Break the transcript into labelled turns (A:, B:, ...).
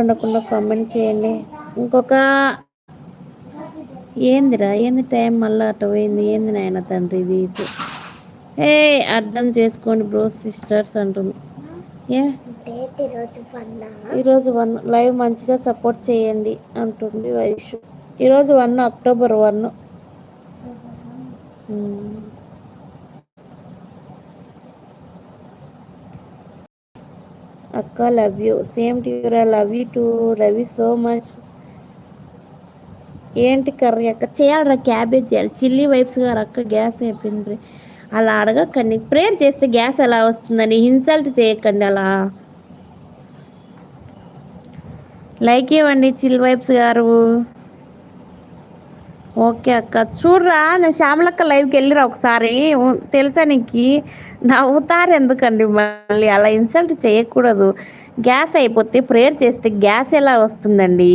A: ఉండకుండా కామెంట్ చేయండి. ఇంకొక ఏందిరా ఏంది టైం మళ్ళీ అట్ట పోయింది, ఏంది నాయన తండ్రి ఇది. ఏ అర్థం చేసుకోండి బ్రో సిస్టర్స్ అంటుంది. ఏ ఈరోజు 1 లైవ్ మంచిగా సపోర్ట్ చేయండి అంటుంది వైషు. ఈరోజు 1 అక్టోబర్ 1. అక్క love you, same to you, love you to, love you so much. ఏంటి కర్రీ అక్క? చేయాలరా, క్యాబేజ్ చేయాలి. చిల్లీ వైప్స్ గారు అక్క గ్యాస్ అయిపోయింది. అలా అడగకండి, ప్రేయర్ చేస్తే గ్యాస్ ఎలా వస్తుందని ఇన్సల్ట్ చేయకండి అలా. లైక్ ఇవ్వండి చిల్ వైప్స్ గారు. ఓకే అక్క, చూడరా నేను శ్యామలక్క లైవ్కి వెళ్ళిరా ఒకసారి, తెలుసా నీకు? నవ్వుతారు ఎందుకండి మళ్ళీ, అలా ఇన్సల్ట్ చేయకూడదు. గ్యాస్ అయిపోతే ప్రేయర్ చేస్తే గ్యాస్ ఎలా వస్తుందండి?